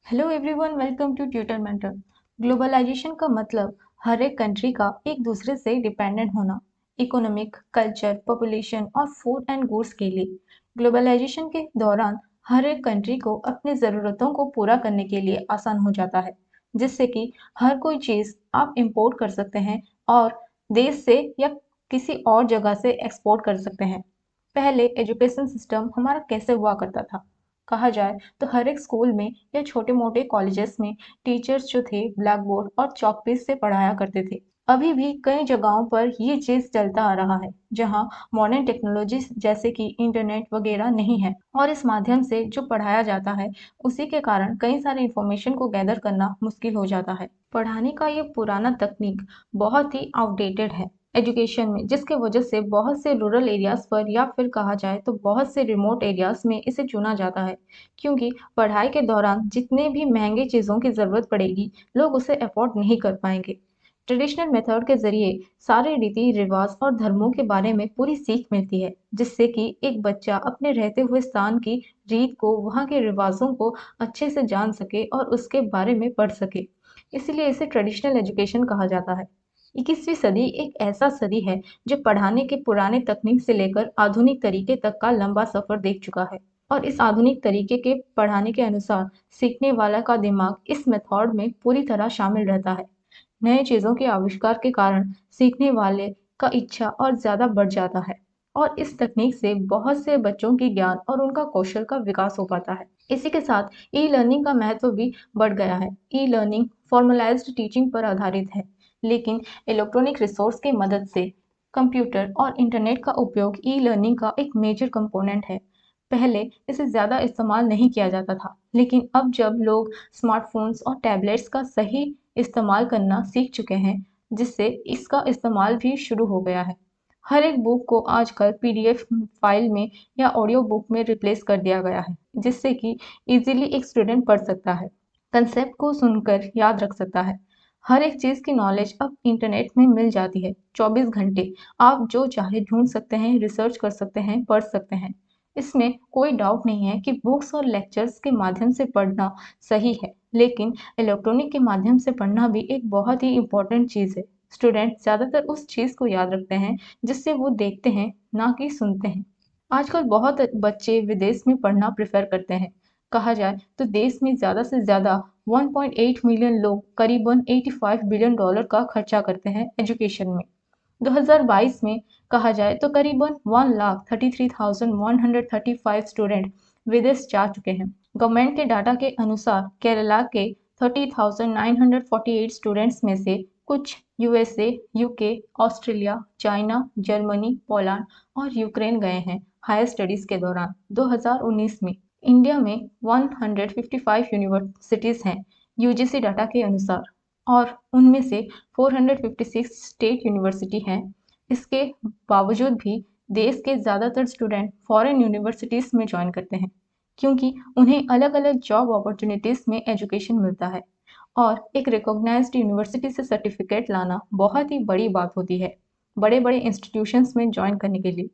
Hello everyone, welcome to tutor mentor. Globalization का मतलब हर एक कंट्री का एक दूसरे से डिपेंडेंट होना, इकोनॉमिक, कल्चर, पॉपुलेशन और फूड एंड गुड्स के लिए। ग्लोबलाइजेशन के दौरान हर एक कंट्री को अपनी ज़रूरतों को पूरा करने के लिए आसान हो जाता है, जिससे कि हर कोई चीज़ आप इंपोर्ट कर सकते हैं और देश से या किसी और जगह से एक्सपोर्ट कर सकते हैं। पहले एजुकेशन सिस्टम हमारा कैसे हुआ करता था? कहा जाए तो हर एक स्कूल में या छोटे-मोटे कॉलेजेस में टीचर्स जो थे ब्लैक बोर्ड और चॉक पीस से पढ़ाया करते थे। अभी भी कई जगहों पर ये चीज़ चलता आ रहा है, जहाँ मॉडर्न टेक्नोलॉजी जैसे कि इंटरनेट वगैरह नहीं है और इस माध्यम से जो पढ़ाया जाता है, उसी के कारण कई सारे इंफॉर्मेशन को गैदर करना मुश्किल हो जाता है। पढ़ाने का ये पुराना तकनीक बहुत ही आउटडेटेड है एजुकेशन में, जिसके वजह से बहुत से रूरल एरियाज पर या फिर कहा जाए तो बहुत से रिमोट एरियाज में इसे चुना जाता है, क्योंकि पढ़ाई के दौरान जितने भी महंगी चीज़ों की ज़रूरत पड़ेगी, लोग उसे अफोर्ड नहीं कर पाएंगे। ट्रेडिशनल मेथड के जरिए सारे रीति रिवाज और धर्मों के बारे में पूरी सीख मिलती है, जिससे कि एक बच्चा अपने रहते हुए स्थान की रीत को, वहाँ के रिवाजों को अच्छे से जान सके और उसके बारे में पढ़ सके। इसलिए इसे ट्रेडिशनल एजुकेशन कहा जाता है। 21वीं सदी एक ऐसा सदी है जो पढ़ाने के पुराने तकनीक से लेकर आधुनिक तरीके तक का लंबा सफर देख चुका है। और इस आधुनिक तरीके के पढ़ाने के अनुसार सीखने वाला का दिमाग इस मेथड में पूरी तरह शामिल रहता है। नए चीज़ों के आविष्कार के कारण सीखने वाले का इच्छा और ज़्यादा बढ़ जाता है और इस तकनीक से बहुत से बच्चों की ज्ञान और उनका कौशल का विकास हो पाता है। इसी के साथ ई लर्निंग का महत्व भी बढ़ गया है। ई लर्निंग फॉर्मलाइज्ड टीचिंग पर आधारित है, लेकिन इलेक्ट्रॉनिक रिसोर्स की मदद से कंप्यूटर और इंटरनेट का उपयोग ई लर्निंग का एक मेजर कंपोनेंट है। पहले इसे ज़्यादा इस्तेमाल नहीं किया जाता था, लेकिन अब जब लोग स्मार्टफोन्स और टैबलेट्स का सही इस्तेमाल करना सीख चुके हैं, जिससे इसका इस्तेमाल भी शुरू हो गया है। हर एक बुक को आजकल पीडीएफ फाइल में या ऑडियो बुक में रिप्लेस कर दिया गया है, जिससे कि इजीली एक स्टूडेंट पढ़ सकता है, कंसेप्ट को सुनकर याद रख सकता है। हर एक चीज़ की नॉलेज अब इंटरनेट में मिल जाती है। 24 घंटे आप जो चाहे ढूंढ सकते हैं, रिसर्च कर सकते हैं, पढ़ सकते हैं। इसमें कोई डाउट नहीं है कि बुक्स और लेक्चर्स के माध्यम से पढ़ना सही है, लेकिन इलेक्ट्रॉनिक के माध्यम से पढ़ना भी एक बहुत ही इम्पोर्टेंट चीज़ है। स्टूडेंट ज़्यादातर उस चीज़ को याद रखते हैं जिससे वो देखते हैं, ना कि सुनते हैं। आजकल बहुत बच्चे विदेश में पढ़ना प्रेफर करते हैं। कहा जाए तो देश में ज़्यादा से ज़्यादा 1.8 मिलियन लोग करीबन $85 बिलियन का खर्चा करते हैं एजुकेशन में। 2022 में कहा जाए तो करीबन 1,33,135 स्टूडेंट विदेश जा चुके हैं। गवर्नमेंट के डाटा के अनुसार केरला के 30,948 स्टूडेंट्स में से कुछ USA, UK, Australia, China, Germany, Poland और यूक्रेन गए हैं हायर स्टडीज के दौरान। 2019 में इंडिया में 155 यूनिवर्सिटीज हैं यूजीसी डाटा के अनुसार, और उनमें से 456 स्टेट यूनिवर्सिटी हैं। इसके बावजूद भी देश के ज़्यादातर स्टूडेंट फॉरेन यूनिवर्सिटीज़ में ज्वाइन करते हैं, क्योंकि उन्हें अलग-अलग जॉब अपॉर्चुनिटीज़ में एजुकेशन मिलता है और एक रिकॉग्नाइज्ड यूनिवर्सिटी से सर्टिफिकेट लाना बहुत ही बड़ी बात होती है बड़े-बड़े इंस्टीट्यूशंस में ज्वाइन करने के लिए।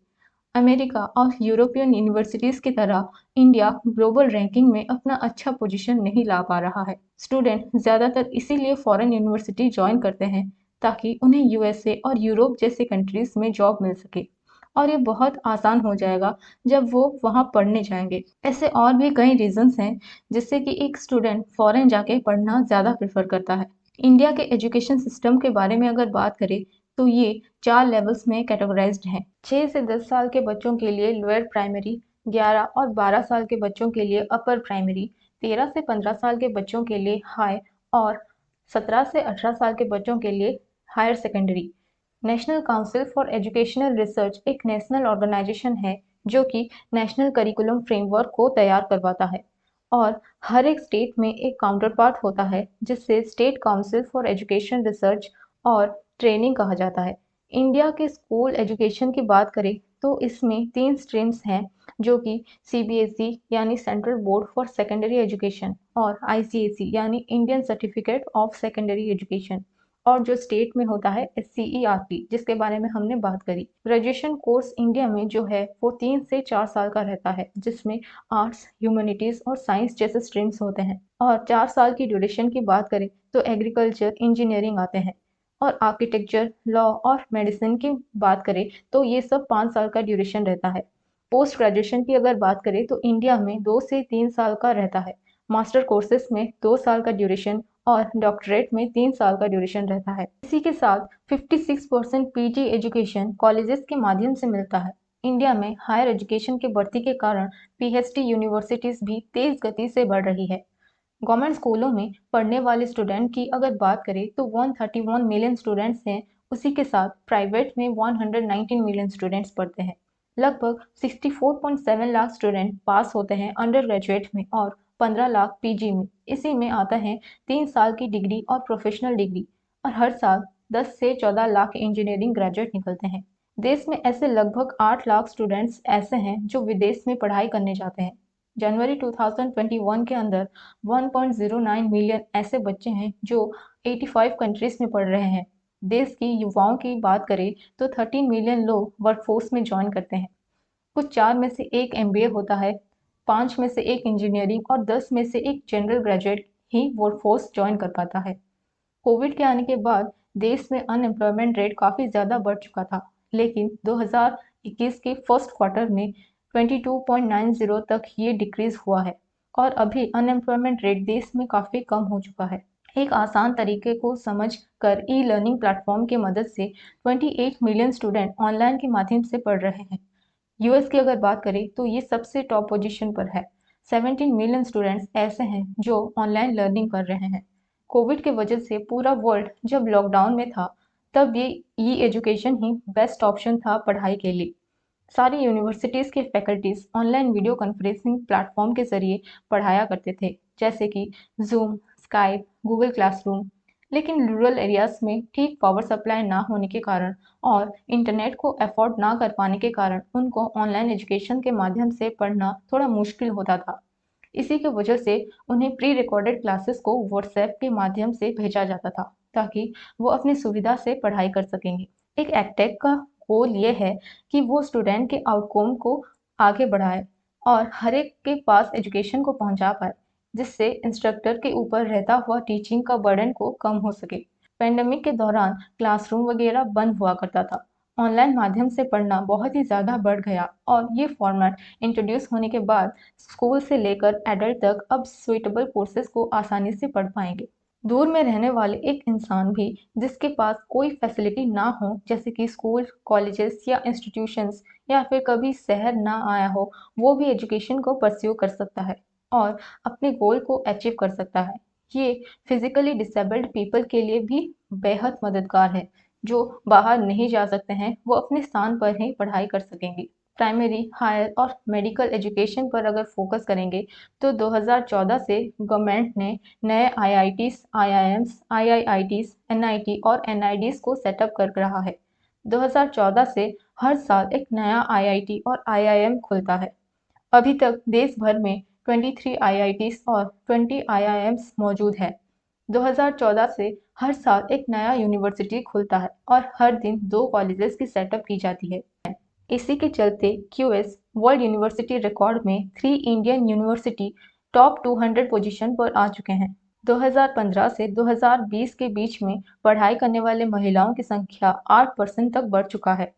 अमेरिका और यूरोपियन यूनिवर्सिटीज की तरह इंडिया ग्लोबल रैंकिंग में अपना अच्छा पोजीशन नहीं ला पा रहा है। स्टूडेंट ज़्यादातर इसीलिए फॉरेन यूनिवर्सिटी ज्वाइन करते हैं ताकि उन्हें यूएसए और यूरोप जैसे कंट्रीज में जॉब मिल सके, और ये बहुत आसान हो जाएगा जब वो वहाँ पढ़ने जाएंगे। ऐसे और भी कई रीजंस हैं जिससे कि एक स्टूडेंट फॉरेन जाके पढ़ना ज़्यादा प्रेफर करता है। इंडिया के एजुकेशन सिस्टम के बारे में अगर बात करें तो ये 4 लेवल्स में कैटेगराइज्ड हैं। 6 से 10 साल के बच्चों के लिए लोअर प्राइमरी, 11 और 12 साल के बच्चों के लिए अपर प्राइमरी, 13 से 15 साल के बच्चों के लिए हाई और 17 से 18 साल के बच्चों के लिए higher secondary. National council for educational research एक नेशनल ऑर्गेनाइजेशन है जो कि नेशनल करिकुलम फ्रेमवर्क को तैयार करवाता है, और हर एक स्टेट में एक काउंटर पार्ट होता है जिससे state council for education research और ट्रेनिंग कहा जाता है। इंडिया के स्कूल एजुकेशन की बात करें तो इसमें 3 स्ट्रीम्स हैं, जो कि सीबीएसई यानी central board for secondary education और आईसीएसई यानी Indian certificate of secondary education, और जो स्टेट में होता है एससीईआरटी, जिसके बारे में हमने बात करी। ग्रेजुएशन कोर्स इंडिया में जो है वो 3 से 4 साल का रहता है, जिसमें आर्ट्स, ह्यूमैनिटीज और साइंस जैसे स्ट्रीम्स होते हैं। और 4 साल की ड्यूरेशन की बात करें तो एग्रीकल्चर, इंजीनियरिंग आते हैं। और आर्किटेक्चर, लॉ और मेडिसिन की बात करें तो ये सब 5 साल का ड्यूरेशन रहता है। पोस्ट ग्रेजुएशन की अगर बात करें तो इंडिया में 2 से 3 साल का रहता है। मास्टर कोर्सेज में 2 साल का ड्यूरेशन और डॉक्टरेट में 3 साल का ड्यूरेशन रहता है। इसी के साथ 56% पीजी एजुकेशन कॉलेजेस के माध्यम से मिलता है। इंडिया में हायर एजुकेशन की बढ़ती के कारण पीएचडी यूनिवर्सिटीज भी तेज गति से बढ़ रही है। गवर्नमेंट स्कूलों में पढ़ने वाले स्टूडेंट की अगर बात करें तो 131 मिलियन स्टूडेंट्स हैं। उसी के साथ प्राइवेट में 119 मिलियन स्टूडेंट्स पढ़ते हैं। लगभग 64.7 लाख स्टूडेंट पास होते हैं अंडर ग्रेजुएट में और 15 लाख पीजी में। इसी में आता है 3 साल की डिग्री और प्रोफेशनल डिग्री। और हर साल 10 से 14 लाख इंजीनियरिंग ग्रेजुएट निकलते हैं। देश में ऐसे लगभग 8 लाख स्टूडेंट्स ऐसे हैं जो विदेश में पढ़ाई करने जाते हैं। जनवरी 2021 के अंदर 1.09 मिलियन ऐसे बच्चे हैं जो 85 कंट्रीज में पढ़ रहे हैं। देश की युवाओं की बात करें तो 13 मिलियन लोग वर्कफोर्स में ज्वाइन करते हैं। कुछ 4 में से एक एमबीए होता है, 5 में से एक इंजीनियरिंग और 10 में से एक जनरल ग्रेजुएट ही वर्कफोर्स ज्वाइन कर पाता है। कोविड के आने के बाद देश में अनएम्प्लॉयमेंट रेट काफ़ी ज़्यादा बढ़ चुका था, लेकिन 2021 के फर्स्ट क्वार्टर में 22.90 तक ये डिक्रीज हुआ है और अभी अनएम्प्लॉयमेंट रेट देश में काफ़ी कम हो चुका है। एक आसान तरीके को समझ कर ई लर्निंग प्लेटफॉर्म की मदद से 28 मिलियन स्टूडेंट ऑनलाइन के माध्यम से पढ़ रहे हैं। यूएस की अगर बात करें तो ये सबसे टॉप पोजीशन पर है। 17 मिलियन स्टूडेंट्स ऐसे हैं जो ऑनलाइन लर्निंग कर रहे हैं। कोविड की वजह से पूरा वर्ल्ड जब लॉकडाउन में था तब ये ई एजुकेशन ही बेस्ट ऑप्शन था पढ़ाई के लिए। सारी यूनिवर्सिटीज़ के faculties online video conferencing platform के जरिए पढ़ाया करते थे, जैसे कि जूम, स्काइप, गूगल क्लासरूम। लेकिन रूरल एरियाज में ठीक पावर सप्लाई ना होने के कारण और इंटरनेट को अफोर्ड ना कर पाने के कारण उनको ऑनलाइन एजुकेशन के माध्यम से पढ़ना थोड़ा मुश्किल होता था। इसी की वजह से उन्हें प्री रिकॉर्डेड क्लासेस को व्हाट्सएप के माध्यम से भेजा जाता था ताकि वो अपनी सुविधा से पढ़ाई कर सकेंगे। एक एक्टेक का गोल ये है कि वो स्टूडेंट के आउटकम को आगे बढ़ाए और हर एक के पास एजुकेशन को पहुंचा पाए, जिससे इंस्ट्रक्टर के ऊपर रहता हुआ टीचिंग का बर्डन को कम हो सके। पेंडेमिक के दौरान क्लासरूम वगैरह बंद हुआ करता था। ऑनलाइन माध्यम से पढ़ना बहुत ही ज़्यादा बढ़ गया और ये फॉर्मेट इंट्रोड्यूस होने के बाद स्कूल से लेकर एडल्ट तक अब सुइटेबल कोर्सेज को आसानी से पढ़ पाएंगे। दूर में रहने वाले एक इंसान भी जिसके पास कोई फैसिलिटी ना हो, जैसे कि स्कूल, कॉलेजेस या इंस्टीट्यूशंस, या फिर कभी शहर ना आया हो, वो भी एजुकेशन को परस्यू कर सकता है और अपने गोल को अचीव कर सकता है। ये फिजिकली डिसेबल्ड पीपल के लिए भी बेहद मददगार है। जो बाहर नहीं जा सकते हैं वो अपने स्थान पर ही पढ़ाई कर सकेंगे। प्राइमरी, हायर और मेडिकल एजुकेशन पर अगर फोकस करेंगे तो 2014 से गवर्नमेंट ने नए आईआईटीज, आईआईएम्स, आईआईआईटीज, एनआईटी और एनआईडीज को सेटअप कर रहा है। 2014 से हर साल एक नया आईआईटी और आईआईएम खुलता है। अभी तक देश भर में 23 आईआईटीज और 20 आईआईएम्स मौजूद है। 2014 से हर साल एक नया यूनिवर्सिटी खुलता है और हर दिन 2 कॉलेजेस की सेटअप की जाती है। इसी के चलते क्यूएस वर्ल्ड यूनिवर्सिटी रिकॉर्ड में 3 इंडियन यूनिवर्सिटी टॉप 200 पोजीशन पर आ चुके हैं। 2015 से 2020 के बीच में पढ़ाई करने वाले महिलाओं की संख्या 8% तक बढ़ चुका है।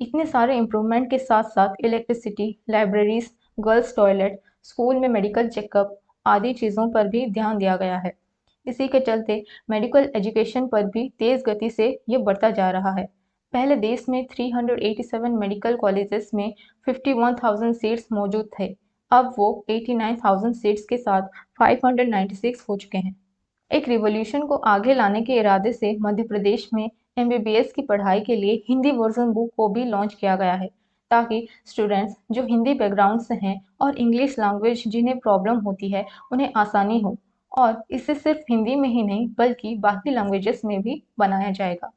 इतने सारे इम्प्रूवमेंट के साथ साथ electricity, libraries, girls toilet, school में मेडिकल चेकअप आदि चीज़ों पर भी ध्यान दिया गया है। इसी के चलते मेडिकल एजुकेशन पर भी तेज़ गति से ये बढ़ता जा रहा है। पहले देश में 387 मेडिकल कॉलेजेस में 51,000 सीट्स मौजूद थे। अब वो 89,000 सीट्स के साथ 596 हो चुके हैं। एक रिवॉल्यूशन को आगे लाने के इरादे से मध्य प्रदेश में एमबीबीएस की पढ़ाई के लिए हिंदी वर्जन बुक को भी लॉन्च किया गया है, ताकि स्टूडेंट्स जो हिंदी बैकग्राउंड से हैं और इंग्लिश लैंग्वेज जिन्हें प्रॉब्लम होती है उन्हें आसानी हो। और इसे सिर्फ हिंदी में ही नहीं बल्कि बाकी लैंग्वेजेस में भी बनाया जाएगा।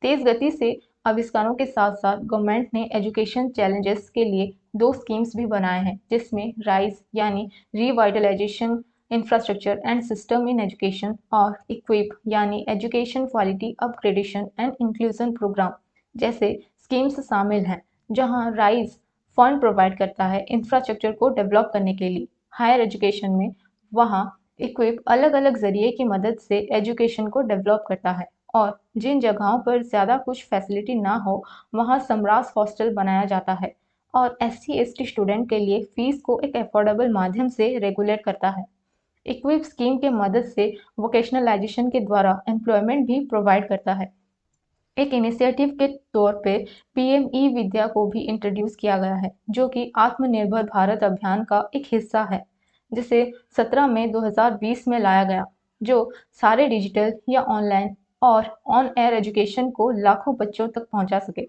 तेज गति से आविष्कारों के साथ साथ गवर्नमेंट ने एजुकेशन चैलेंजेस के लिए 2 स्कीम्स भी बनाए हैं, जिसमें राइज यानी revitalization infrastructure and system in education और इक्विप यानी education quality upgradation and inclusion program जैसे स्कीम्स शामिल हैं। जहां राइज फंड प्रोवाइड करता है इंफ्रास्ट्रक्चर को डेवलप करने के लिए हायर एजुकेशन में, वहां इक्विप अलग अलग जरिए की मदद से एजुकेशन को डेवलप करता है और जिन जगहों पर ज़्यादा कुछ फैसिलिटी ना हो वहाँ समरास हॉस्टल बनाया जाता है और SC/ST स्टूडेंट के लिए फीस को एक अफोर्डेबल माध्यम से रेगुलेट करता है। इक्विप स्कीम के मदद से वोकेशनलाइजेशन के द्वारा एम्प्लॉयमेंट भी प्रोवाइड करता है। एक इनिशिएटिव के तौर पे पीएम ई विद्या को भी इंट्रोड्यूस किया गया है जो कि आत्मनिर्भर भारत अभियान का एक हिस्सा है जिसे 17 मई 2020 में लाया गया जो सारे डिजिटल या ऑनलाइन और ऑन एयर एजुकेशन को लाखों बच्चों तक पहुंचा सके।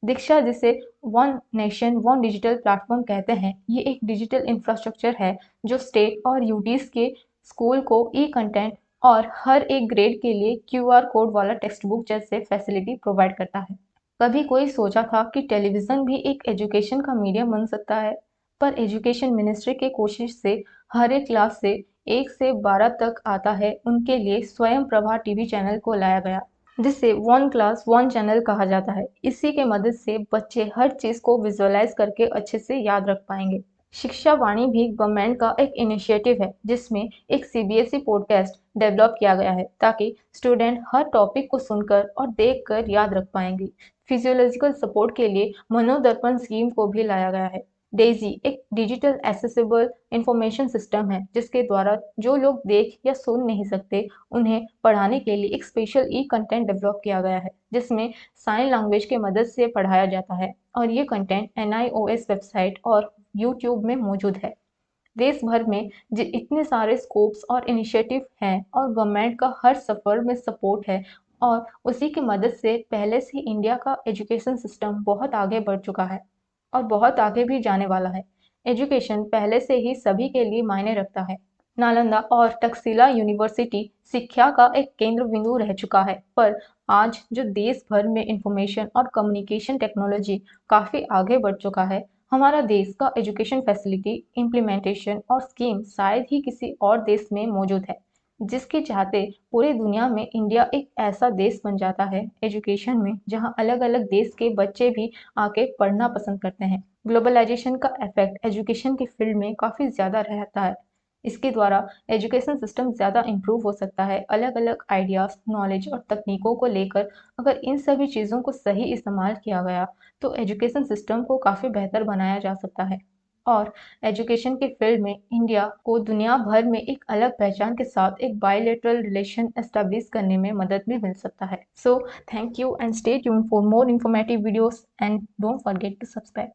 दीक्षा जिसे one nation one digital platform कहते हैं ये एक डिजिटल इंफ्रास्ट्रक्चर है जो स्टेट और यूटीज के स्कूल को ई कंटेंट और हर एक ग्रेड के लिए QR कोड वाला टेक्स्ट बुक जैसे फैसिलिटी प्रोवाइड करता है। कभी कोई सोचा था कि टेलीविज़न भी एक एजुकेशन का मीडियम बन सकता है, पर एजुकेशन मिनिस्ट्री की कोशिश से हर एक क्लास से 1 से 12 तक आता है उनके लिए स्वयं प्रभा टीवी चैनल को लाया गया जिसे वन क्लास वन चैनल कहा जाता है। इसी के मदद से बच्चे हर चीज़ को विजुअलाइज करके अच्छे से याद रख पाएंगे। शिक्षा वाणी भी गवर्नमेंट का एक इनिशिएटिव है जिसमें एक CBSE पॉडकास्ट डेवलप किया गया है ताकि स्टूडेंट हर टॉपिक को सुनकर और देखकर याद रख पाएंगे। फिजियोलॉजिकल सपोर्ट के लिए मनोदर्पण स्कीम को भी लाया गया है। डेजी एक डिजिटल एसेसिबल इंफॉर्मेशन सिस्टम है जिसके द्वारा जो लोग देख या सुन नहीं सकते उन्हें पढ़ाने के लिए एक स्पेशल ई कंटेंट डेवलप किया गया है जिसमें साइन लैंग्वेज की मदद से पढ़ाया जाता है और ये कंटेंट NIOS वेबसाइट और यूट्यूब में मौजूद है। देश भर में इतने सारे स्कोप्स और इनिशिएटिव हैं और गवर्नमेंट का हर सफर में सपोर्ट है और उसी की मदद से पहले से ही इंडिया का एजुकेशन सिस्टम बहुत आगे बढ़ चुका है और बहुत आगे भी जाने वाला है। एजुकेशन पहले से ही सभी के लिए मायने रखता है। नालंदा और तक्षशिला यूनिवर्सिटी शिक्षा का एक केंद्र बिंदु रह चुका है, पर आज जो देश भर में इंफॉर्मेशन और कम्युनिकेशन टेक्नोलॉजी काफ़ी आगे बढ़ चुका है, हमारा देश का एजुकेशन फैसिलिटी, इम्प्लीमेंटेशन और स्कीम शायद ही किसी और देश में मौजूद है, जिसके चाहते पूरी दुनिया में इंडिया एक ऐसा देश बन जाता है एजुकेशन में जहां अलग-अलग देश के बच्चे भी आके पढ़ना पसंद करते हैं। ग्लोबलाइजेशन का इफेक्ट एजुकेशन की फील्ड में काफ़ी ज़्यादा रहता है। इसके द्वारा एजुकेशन सिस्टम ज़्यादा इम्प्रूव हो सकता है। अलग-अलग आइडियाज़, नॉलेज और तकनीकों को लेकर अगर इन सभी चीज़ों को सही इस्तेमाल किया गया तो एजुकेशन सिस्टम को काफ़ी बेहतर बनाया जा सकता है और एजुकेशन के फील्ड में इंडिया को दुनिया भर में एक अलग पहचान के साथ एक बायलैटरल रिलेशन एस्टेब्लिश करने में मदद भी मिल सकता है। So thank you and stay tuned for more informative videos and don't forget to subscribe.